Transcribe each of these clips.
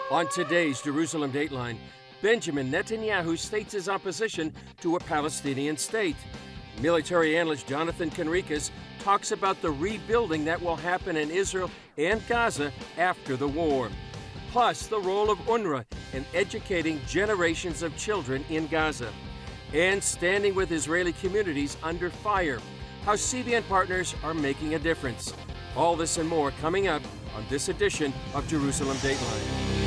On today's Jerusalem Dateline, Benjamin Netanyahu states his opposition to a Palestinian state. Military analyst Jonathan Conricus talks about the rebuilding that will happen in Israel and Gaza after the war. Plus, the role of UNWRA in educating generations of children in Gaza. And standing with Israeli communities under fire. How CBN partners are making a difference. All this and more coming up on this edition of Jerusalem Dateline.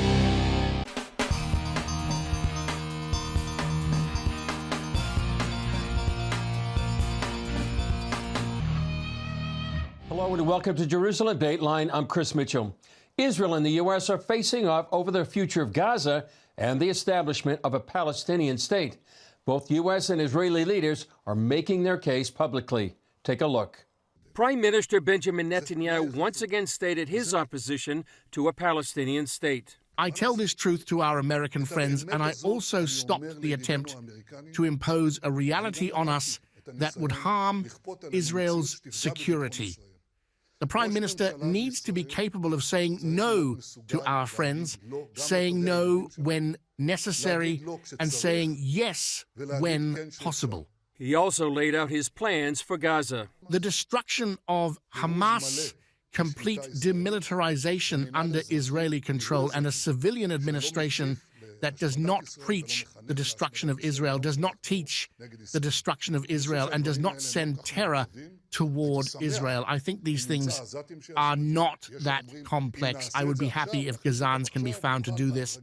Hello and welcome to Jerusalem Dateline. I'm Chris Mitchell. Israel and the U.S. are facing off over the future of Gaza and the establishment of a Palestinian state. Both U.S. and Israeli leaders are making their case publicly. Take a look. Prime Minister Benjamin Netanyahu once again stated his opposition to a Palestinian state. I tell this truth to our American friends, and I also stopped the attempt to impose a reality on us that would harm Israel's security. The Prime Minister needs to be capable of saying no to our friends, saying no when necessary, and saying yes when possible. He also laid out his plans for Gaza. The destruction of Hamas, complete demilitarization under Israeli control, and a civilian administration that does not preach the destruction of Israel, does not teach the destruction of Israel, and does not send terror toward Israel. I think these things are not that complex. I would be happy if Gazans can be found to do this.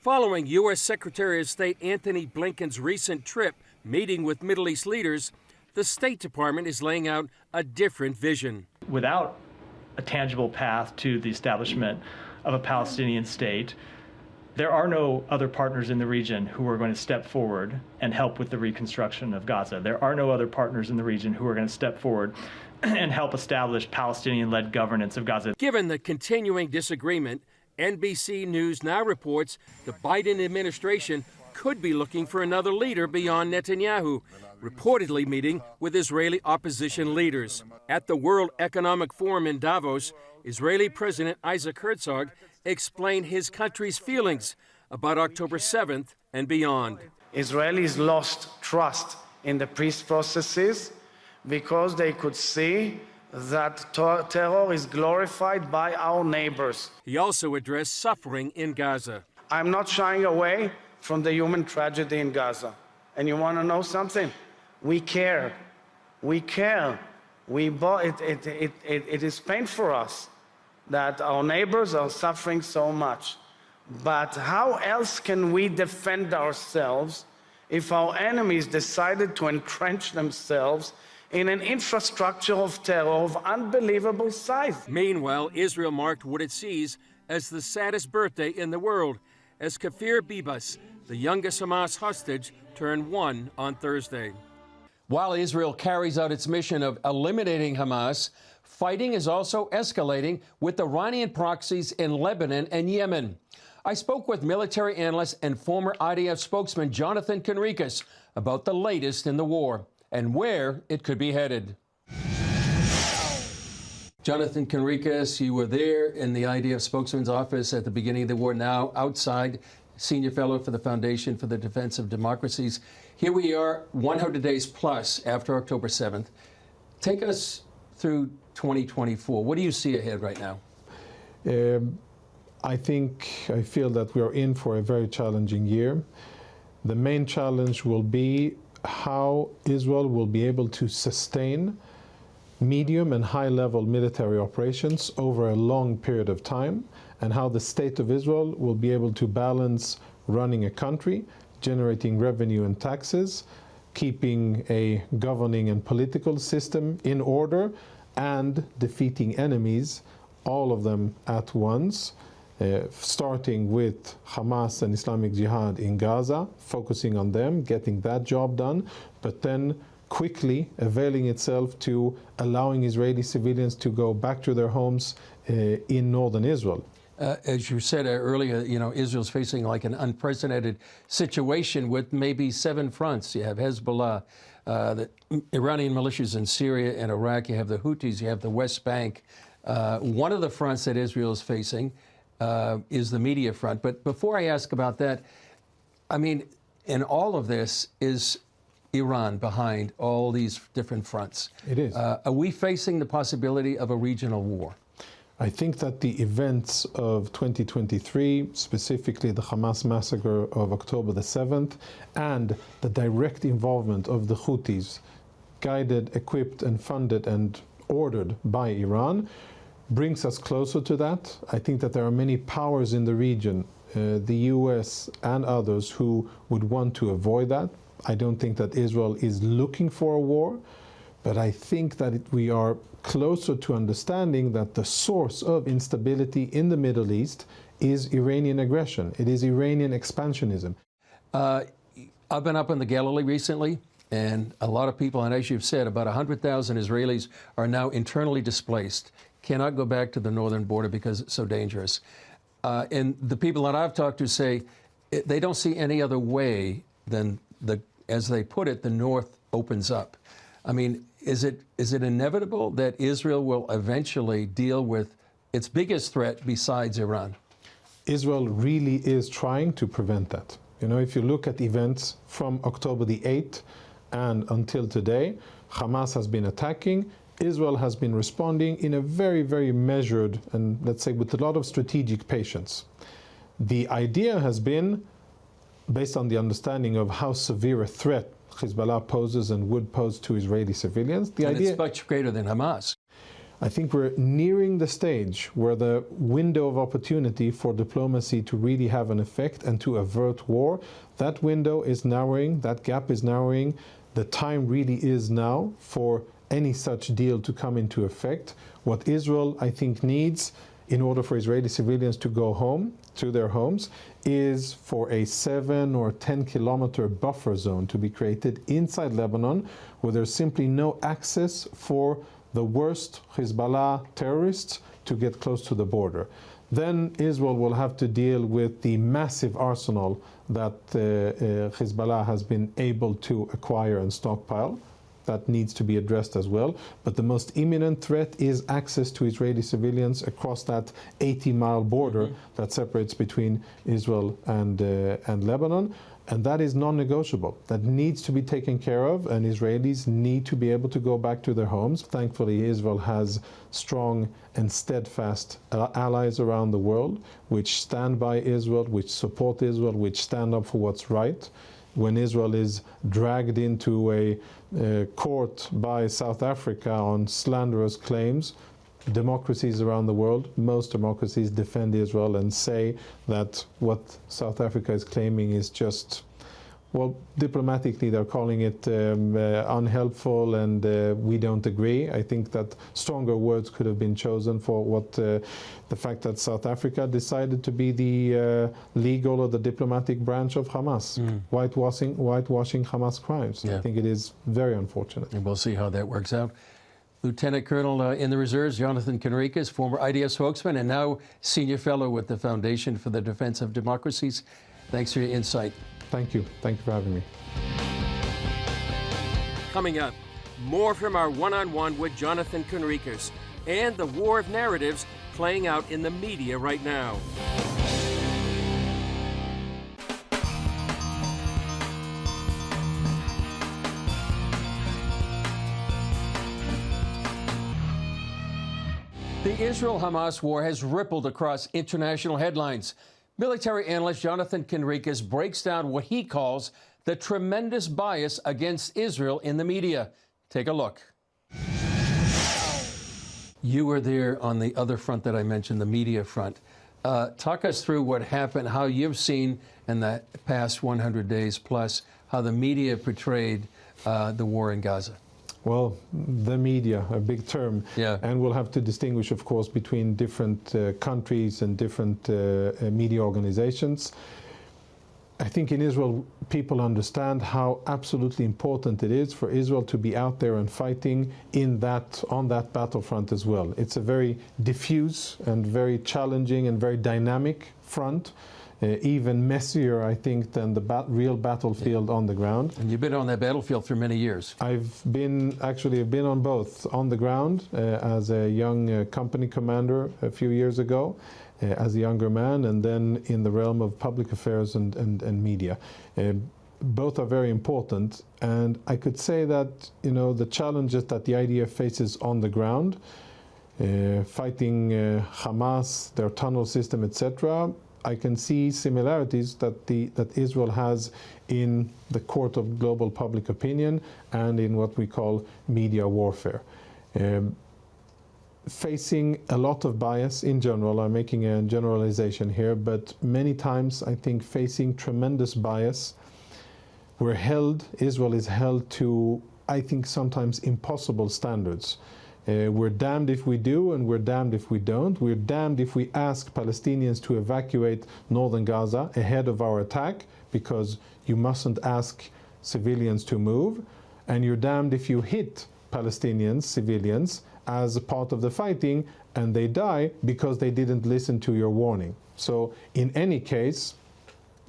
Following U.S. Secretary of State Antony Blinken's recent trip meeting with Middle East leaders, the State Department is laying out a different vision. Without a tangible path to the establishment of a Palestinian state, there are no other partners in the region who are going to step forward and help with the reconstruction of Gaza. There are no other partners in the region who are going to step forward and help establish Palestinian-led governance of Gaza. Given the continuing disagreement, NBC News now reports the Biden administration could be looking for another leader beyond Netanyahu, reportedly meeting with Israeli opposition leaders. At the World Economic Forum in Davos, Israeli President Isaac Herzog explained his country's feelings about October 7th and beyond. Israelis lost trust in the peace processes because they could see that terror is glorified by our neighbors. He also addressed suffering in Gaza. I'm not shying away from the human tragedy in Gaza. And you want to know something? We care. We care. It is pain for us that our neighbors are suffering so much. But how else can we defend ourselves if our enemies decided to entrench themselves in an infrastructure of terror of unbelievable size? Meanwhile, Israel marked what it sees as the saddest birthday in the world, as Kfir Bibas, the youngest Hamas hostage, turned 1 on Thursday. While Israel carries out its mission of eliminating Hamas, fighting is also escalating with Iranian proxies in Lebanon and Yemen. I spoke with military analyst and former IDF spokesman Jonathan Conricus about the latest in the war and where it could be headed. Jonathan Conricus, you were there in the IDF spokesman's office at the beginning of the war, now outside, senior fellow for the Foundation for the Defense of Democracies. Here we are 100 days plus after October 7th. Take us through 2024. What do you see ahead right now? I feel that we are in for a very challenging year. The main challenge will be how Israel will be able to sustain medium and high-level military operations over a long period of time, and how the state of Israel will be able to balance running a country, generating revenue and taxes, keeping a governing and political system in order, and defeating enemies, all of them at once, starting with Hamas and Islamic Jihad in Gaza, focusing on them, getting that job done, but then quickly availing itself to allowing Israeli civilians to go back to their homes in northern Israel. As you said earlier, Israel's facing like an unprecedented situation with maybe 7 fronts. You have Hezbollah, the Iranian militias in Syria and Iraq. You have the Houthis. You have the West Bank. One of the fronts that Israel is facing is the media front. But before I ask about that, I mean, in all of this is Iran behind all these different fronts. It is. Are we facing the possibility of a regional war? I think that the events of 2023, specifically the Hamas massacre of October the 7th, and the direct involvement of the Houthis, guided, equipped, and funded and ordered by Iran, brings us closer to that. I think that there are many powers in the region, the US and others, who would want to avoid that. I don't think that Israel is looking for a war, but I think that we are closer to understanding that the source of instability in the Middle East is Iranian aggression. It is Iranian expansionism. I've been up in the Galilee recently, and a lot of people, and as you've said, about 100,000 Israelis are now internally displaced, cannot go back to the northern border because it's so dangerous. And the people that I've talked to say they don't see any other way than, as they put it, the north opens up. I mean, is it inevitable that Israel will eventually deal with its biggest threat besides Iran? Israel really is trying to prevent that. You know, if you look at events from October the 8th and until today, Hamas has been attacking. Israel has been responding in a very, very measured and, let's say, with a lot of strategic patience. The idea has been, based on the understanding of how severe a threat Hezbollah poses and would pose to Israeli civilians, the idea... it's much greater than Hamas. I think we're nearing the stage where the window of opportunity for diplomacy to really have an effect and to avert war, that window is narrowing, that gap is narrowing. The time really is now for any such deal to come into effect. What Israel, I think, needs in order for Israeli civilians to go home, to their homes, is for a 7 or 10 kilometer buffer zone to be created inside Lebanon, where there's simply no access for the worst Hezbollah terrorists to get close to the border. Then Israel will have to deal with the massive arsenal that Hezbollah has been able to acquire and stockpile. That needs to be addressed as well. But the most imminent threat is access to Israeli civilians across that 80-mile border that separates between Israel and Lebanon. And that is non-negotiable. That needs to be taken care of, and Israelis need to be able to go back to their homes. Thankfully, Israel has strong and steadfast allies around the world, which stand by Israel, which support Israel, which stand up for what's right. When Israel is dragged into a court by South Africa on slanderous claims, democracies around the world, most democracies defend Israel and say that what South Africa is claiming is just, well, diplomatically they're calling it unhelpful, and we don't agree. I think that stronger words could have been chosen for what the fact that South Africa decided to be the legal or the diplomatic branch of Hamas, whitewashing Hamas crimes. Yeah. I think it is very unfortunate. And we'll see how that works out. Lieutenant Colonel in the Reserves, Jonathan Conricus, former IDF spokesman and now Senior Fellow with the Foundation for the Defense of Democracies. Thanks for your insight. Thank you. Thank you for having me. Coming up, more from our one-on-one with Jonathan Conricus and the war of narratives playing out in the media right now. The Israel-Hamas war has rippled across international headlines. Military analyst Jonathan Conricus breaks down what he calls the tremendous bias against Israel in the media. Take a look. You were there on the other front that I mentioned, the media front. Talk us through what happened, how you've seen in the past 100 days plus, how the media portrayed the war in Gaza. Well, the media, a big term. Yeah. And we'll have to distinguish, of course, between different countries and different media organizations. I think in Israel, people understand how absolutely important it is for Israel to be out there and fighting on that battlefront as well. It's a very diffuse and very challenging and very dynamic front. Even messier, I think, than the real battlefield on the ground. And you've been on that battlefield for many years. I've been on both, on the ground as a young company commander a few years ago, as a younger man, and then in the realm of public affairs and media. Both are very important, and I could say that, you know, the challenges that the IDF faces on the ground, fighting Hamas, their tunnel system, etc., I can see similarities that Israel has in the court of global public opinion and in what we call media warfare. Facing a lot of bias in general, I'm making a generalization here, but many times I think facing tremendous bias, Israel is held to, I think, sometimes impossible standards. We're damned if we do, and we're damned if we don't. We're damned if we ask Palestinians to evacuate northern Gaza ahead of our attack, because you mustn't ask civilians to move. And you're damned if you hit Palestinians, civilians, as a part of the fighting, and they die because they didn't listen to your warning. So in any case,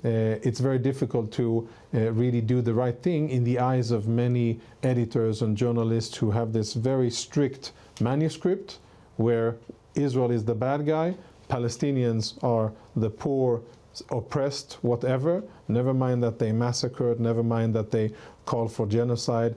it's very difficult to really do the right thing in the eyes of many editors and journalists who have this very strict manuscript where Israel is the bad guy, Palestinians are the poor, oppressed, whatever, never mind that they massacred, never mind that they called for genocide,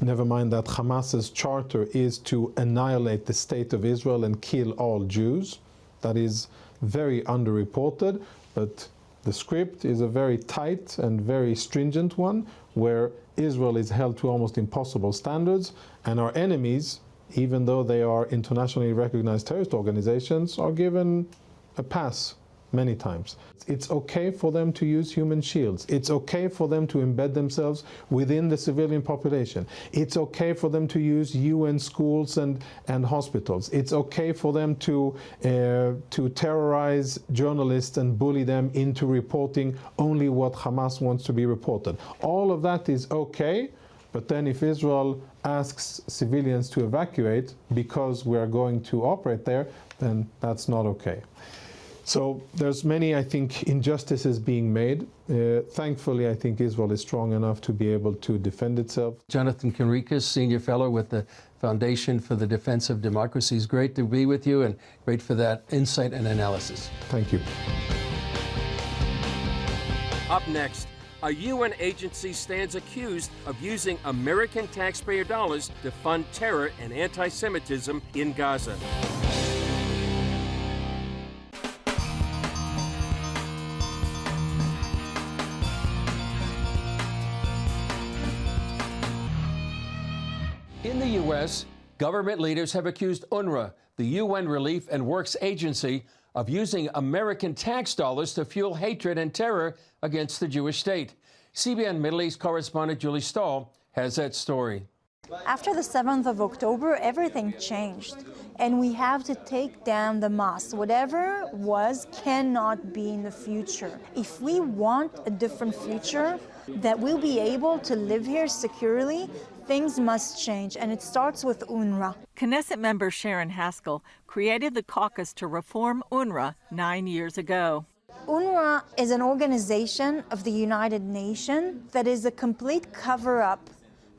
never mind that Hamas's charter is to annihilate the state of Israel and kill all Jews. That is very underreported, but the script is a very tight and very stringent one, where Israel is held to almost impossible standards, and our enemies, even though they are internationally recognized terrorist organizations, are given a pass many times. It's okay for them to use human shields. It's okay for them to embed themselves within the civilian population. It's okay for them to use UN schools and hospitals. It's okay for them to terrorize journalists and bully them into reporting only what Hamas wants to be reported. All of that is okay, but then if Israel asks civilians to evacuate because we are going to operate there, then that's not okay. So there's many, I think, injustices being made. Thankfully, I think Israel is strong enough to be able to defend itself. Jonathan Conricus, Senior Fellow with the Foundation for the Defense of Democracy. It's great to be with you and great for that insight and analysis. Thank you. Up next, a UN agency stands accused of using American taxpayer dollars to fund terror and anti-Semitism in Gaza. In the U.S., government leaders have accused UNWRA, the UN Relief and Works Agency, of using American tax dollars to fuel hatred and terror against the Jewish state. CBN Middle East correspondent Julie Stahl has that story. After the 7th of October, everything changed, and we have to take down the mosque. Whatever was cannot be in the future. If we want a different future, that we'll be able to live here securely, things must change, and it starts with UNRWA. Knesset member Sharon Haskell created the caucus to reform UNRWA 9 years ago. UNRWA is an organization of the United Nations that is a complete cover-up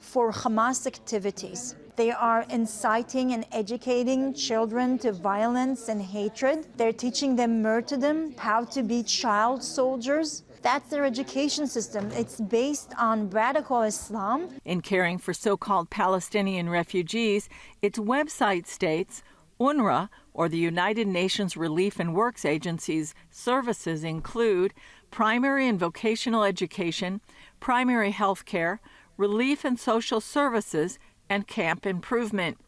for Hamas activities. They are inciting and educating children to violence and hatred. They're teaching them martyrdom, how to be child soldiers. That's their education system. It's based on radical Islam. In caring for so-called Palestinian refugees, its website states UNRWA, or the United Nations Relief and Works Agency's services include primary and vocational education, primary health care, relief and social services, and camp improvement.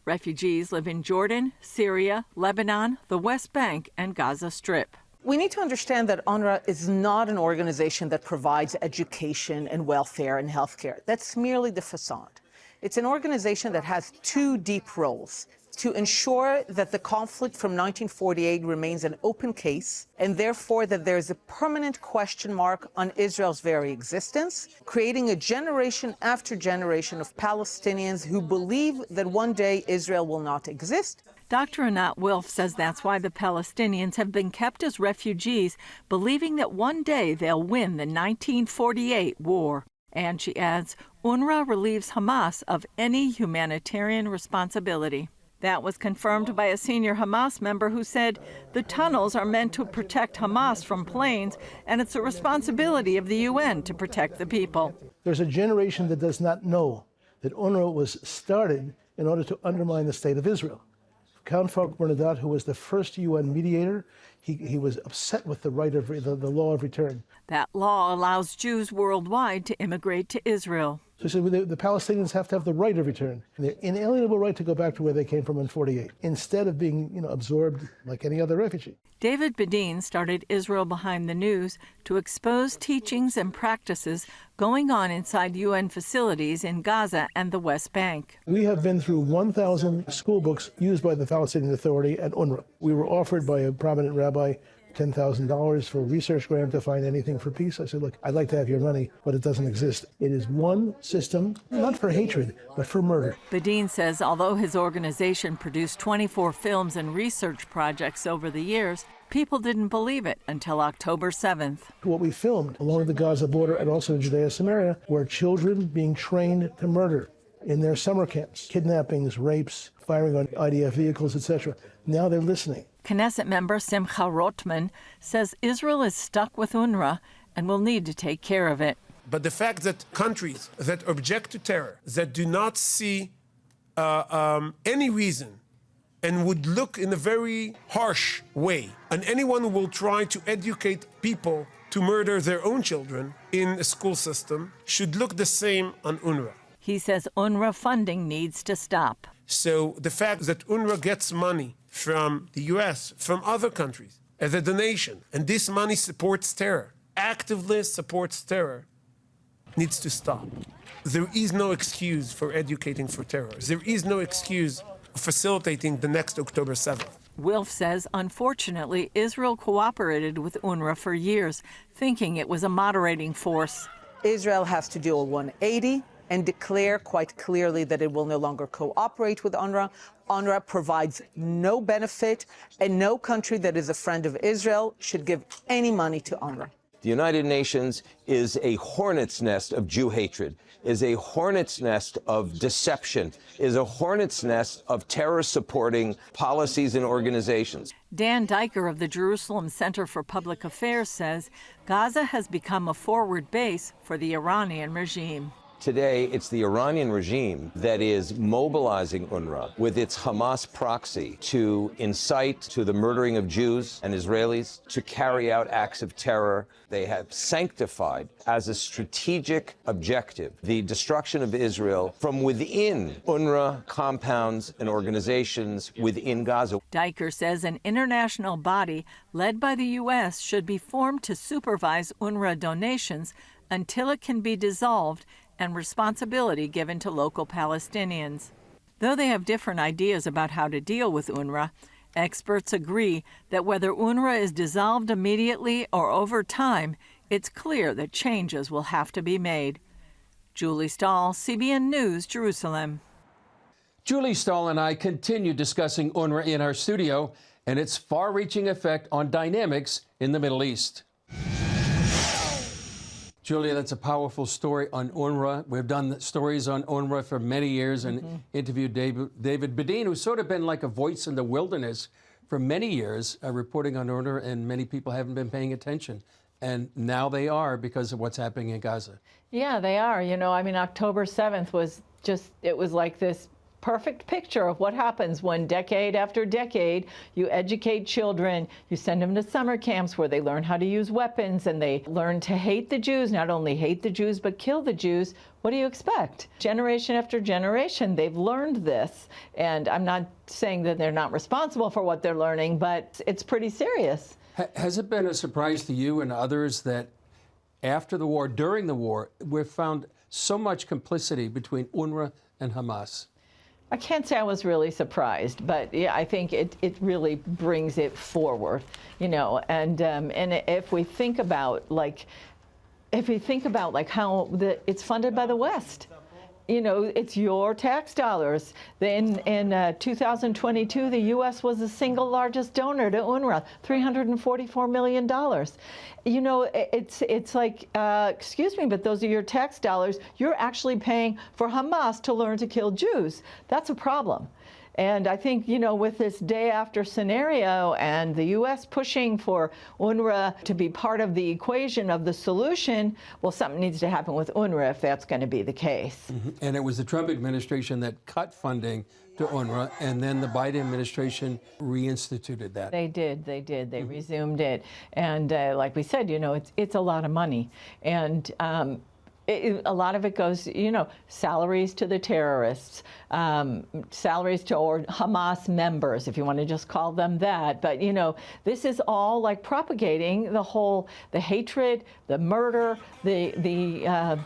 Refugees live in Jordan, Syria, Lebanon, the West Bank, and Gaza Strip. We need to understand that UNRWA is not an organization that provides education and welfare and health care. That's merely the facade. It's an organization that has two deep roles: to ensure that the conflict from 1948 remains an open case, and therefore that there is a permanent question mark on Israel's very existence, creating a generation after generation of Palestinians who believe that one day Israel will not exist. Dr. Anat Wilf says that's why the Palestinians have been kept as refugees, believing that one day they'll win the 1948 war. And she adds, UNRWA relieves Hamas of any humanitarian responsibility. That was confirmed by a senior Hamas member who said the tunnels are meant to protect Hamas from planes, and it's the responsibility of the UN to protect the people. There's a generation that does not know that UNRWA was started in order to undermine the state of Israel. Count Falk Bernadette, who was the first UN mediator, he was upset with the right of the law of return. That law allows Jews worldwide to immigrate to Israel. So he said the Palestinians have to have the right of return, their inalienable right to go back to where they came from in '48, instead of being, absorbed like any other refugee. David Bedin started Israel Behind the News to expose teachings and practices going on inside UN facilities in Gaza and the West Bank. We have been through 1,000 school books used by the Palestinian Authority and UNRWA. We were offered by a prominent rabbi $10,000 for a research grant to find anything for peace. I said, look, I'd like to have your money, but it doesn't exist. It is one system, not for hatred, but for murder. Bedin says although his organization produced 24 films and research projects over the years, people didn't believe it until October 7th. What we filmed along the Gaza border and also in Judea Samaria were children being trained to murder in their summer camps, kidnappings, rapes, firing on IDF vehicles, etc. Now they're listening. Knesset member Simcha Rotman says Israel is stuck with UNRWA and will need to take care of it. But the fact that countries that object to terror, that do not see any reason and would look in a very harsh way, and anyone who will try to educate people to murder their own children in a school system should look the same on UNRWA. He says UNRWA funding needs to stop. So the fact that UNRWA gets money from the US, from other countries, as a donation, and this money supports terror, actively supports terror, needs to stop. There is no excuse for educating for terror. There is no excuse for facilitating the next October 7th. Wilf says, unfortunately, Israel cooperated with UNRWA for years, thinking it was a moderating force. Israel has to do a 180 and declare quite clearly that it will no longer cooperate with UNRWA. UNRWA provides no benefit, and no country that is a friend of Israel should give any money to UNRWA. The United Nations is a hornet's nest of Jew hatred, is a hornet's nest of deception, is a hornet's nest of terror-supporting policies and organizations. Dan Diker of the Jerusalem Center for Public Affairs says Gaza has become a forward base for the Iranian regime. Today, it's the Iranian regime that is mobilizing UNRWA with its Hamas proxy to incite to the murdering of Jews and Israelis, to carry out acts of terror. They have sanctified as a strategic objective the destruction of Israel from within UNRWA compounds and organizations within Gaza. Diker says an international body led by the U.S. should be formed to supervise UNRWA donations until it can be dissolved and responsibility given to local Palestinians. Though they have different ideas about how to deal with UNRWA, experts agree that whether UNRWA is dissolved immediately or over time, it's clear that changes will have to be made. Julie Stahl, CBN News, Jerusalem. Julie Stahl and I continue discussing UNRWA in our studio and its far-reaching effect on dynamics in the Middle East. Julia, that's a powerful story on UNRWA. We've done stories on UNRWA for many years and interviewed David Bedin, who's sort of been like a voice in the wilderness for many years, reporting on UNRWA, and many people haven't been paying attention. And now they are because of what's happening in Gaza. Yeah, they are. October 7th was it was like this perfect picture of what happens when decade after decade you educate children, you send them to summer camps where they learn how to use weapons and they learn to hate the Jews, not only hate the Jews, but kill the Jews. What do you expect? Generation after generation, they've learned this. And I'm not saying that they're not responsible for what they're learning, but it's pretty serious. Has it been a surprise to you and others that after the war, during the war, we've found so much complicity between UNRWA and Hamas? I can't say I was really surprised, but yeah, I think it really brings it forward, and if we think about how it's funded by the West. It's your tax dollars. In 2022, the U.S. was the single largest donor to UNRWA, $344 million. It's like, excuse me, but those are your tax dollars. You're actually paying for Hamas to learn to kill Jews. That's a problem. And I think, with this day after scenario and the U.S. pushing for UNRWA to be part of the equation of the solution, well, something needs to happen with UNRWA if that's going to be the case. And it was the Trump administration that cut funding to UNRWA, and then the Biden administration reinstituted that. They did. They resumed it. And like we said, it's a lot of money. And a lot of it goes, salaries to the terrorists, salaries to or Hamas members, if you want to just call them that. But, this is all like propagating the hatred, the murder, the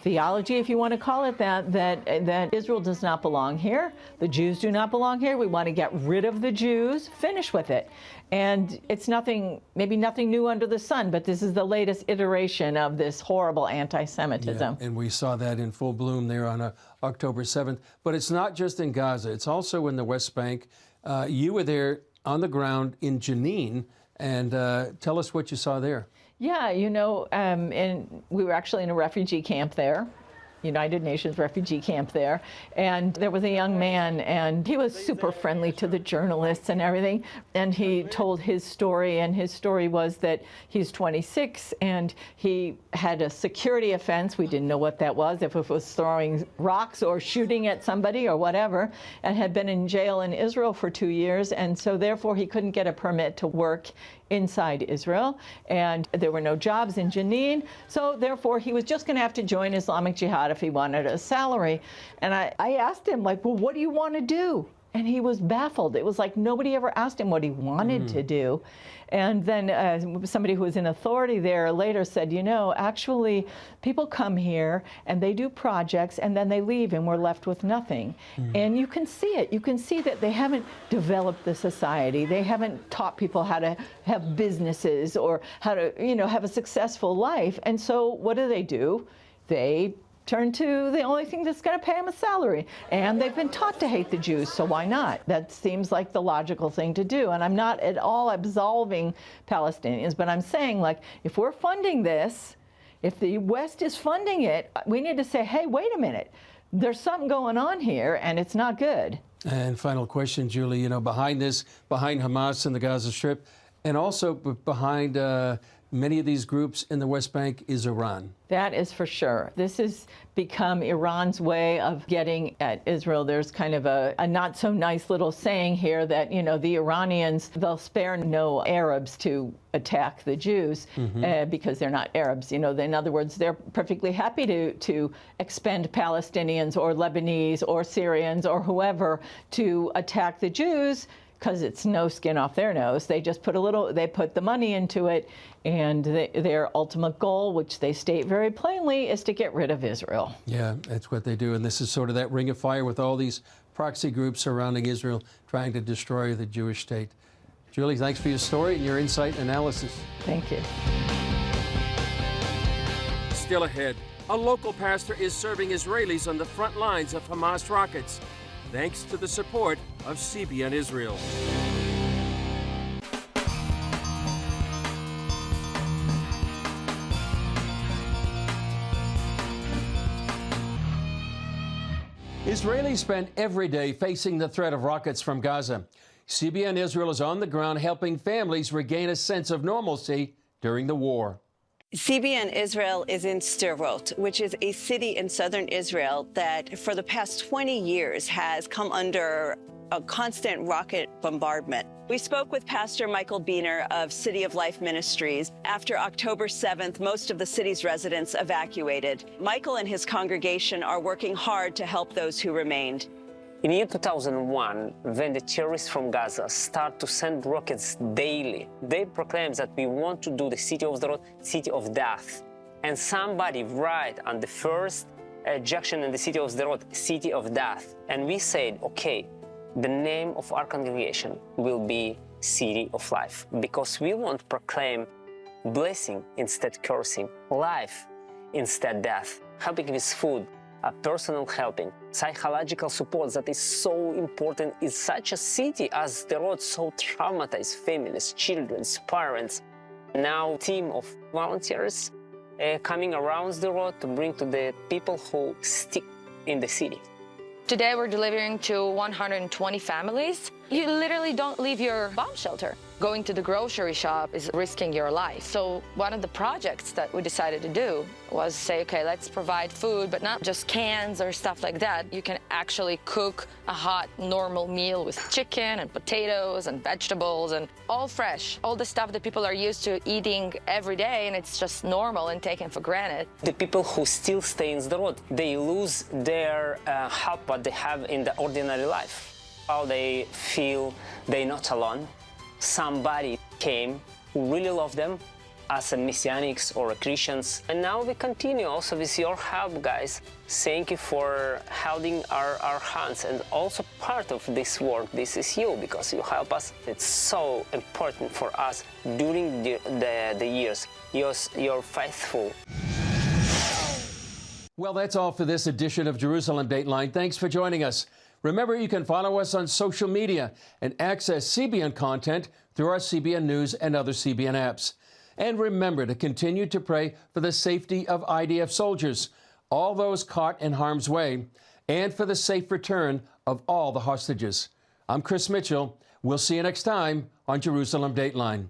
theology, if you want to call it that Israel does not belong here. The Jews do not belong here. We want to get rid of the Jews, finish with it. And it's maybe nothing new under the sun, but this is the latest iteration of this horrible anti-Semitism. Yeah, and we saw that in full bloom there on October 7th. But it's not just in Gaza. It's also in the West Bank. You were there on the ground in Jenin, and tell us what you saw there. Yeah, and we were actually in a refugee camp there, United Nations refugee camp there, and there was a young man, and he was super friendly to the journalists and everything, and he told his story, and his story was that he's 26, and he had a security offense. We didn't know what that was, if it was throwing rocks or shooting at somebody or whatever, and had been in jail in Israel for 2 years, and so therefore he couldn't get a permit to work inside Israel, and there were no jobs in Jenin, so therefore he was just going to have to join Islamic Jihad if he wanted a salary. And I asked him, well, what do you want to do? And he was baffled. It was like nobody ever asked him what he wanted to do. And then somebody who was in authority there later said, actually, people come here and they do projects and then they leave and we're left with nothing. And you can see it. You can see that they haven't developed the society. They haven't taught people how to have businesses or how to, have a successful life. And so what do? They turn to the only thing that's going to pay them a salary. And they've been taught to hate the Jews, so why not? That seems like the logical thing to do. And I'm not at all absolving Palestinians, but I'm saying, if we're funding this, if the West is funding it, we need to say, hey, wait a minute. There's something going on here, and it's not good. And final question, Julie, behind Hamas and the Gaza Strip, and also behind many of these groups in the West Bank is Iran. That is for sure. This has become Iran's way of getting at Israel. There's kind of a not so nice little saying here that, the Iranians, they'll spare no Arabs to attack the Jews because they're not Arabs. In other words, they're perfectly happy to expend Palestinians or Lebanese or Syrians or whoever to attack the Jews, because it's no skin off their nose. They just put the money into it, and their ultimate goal, which they state very plainly, is to get rid of Israel. Yeah, that's what they do. And this is sort of that ring of fire with all these proxy groups surrounding Israel trying to destroy the Jewish state. Julie, thanks for your story and your insight and analysis. Thank you. Still ahead, a local pastor is serving Israelis on the front lines of Hamas rockets, thanks to the support of CBN Israel. Israelis spend every day facing the threat of rockets from Gaza. CBN Israel is on the ground helping families regain a sense of normalcy during the war. CBN Israel is in Sderot, which is a city in southern Israel that for the past 20 years has come under a constant rocket bombardment. We spoke with Pastor Michael Biener of City of Life Ministries. After October 7th, most of the city's residents evacuated. Michael and his congregation are working hard to help those who remained. In year 2001, when the terrorists from Gaza start to send rockets daily, they proclaim that we want to do the city of Sderot, city of death. And somebody write on the first ejection in the city of Sderot, city of death. And we said, okay, the name of our congregation will be City of Life, because we want to proclaim blessing instead cursing, life instead death, helping with food, personal helping, psychological support that is so important in such a city as Sderot, so traumatized families, children, parents. Now team of volunteers coming around Sderot to bring to the people who stick in the city. Today we're delivering to 120 families. You literally don't leave your bomb shelter. Going to the grocery shop is risking your life. So one of the projects that we decided to do was say, okay, let's provide food, but not just cans or stuff like that. You can actually cook a hot, normal meal with chicken and potatoes and vegetables and all fresh. All the stuff that people are used to eating every day, and it's just normal and taken for granted. The people who still stay in the road, they lose their help what they have in the ordinary life. How they feel they're not alone. Somebody came who really loved them as a Messianics or a Christians. And now we continue also with your help, guys. Thank you for holding our hands. And also part of this work, this is you, because you help us. It's so important for us during the years. You're faithful. Well, that's all for this edition of Jerusalem Dateline. Thanks for joining us. Remember, you can follow us on social media and access CBN content through our CBN News and other CBN apps. And remember to continue to pray for the safety of IDF soldiers, all those caught in harm's way, and for the safe return of all the hostages. I'm Chris Mitchell. We'll see you next time on Jerusalem Dateline.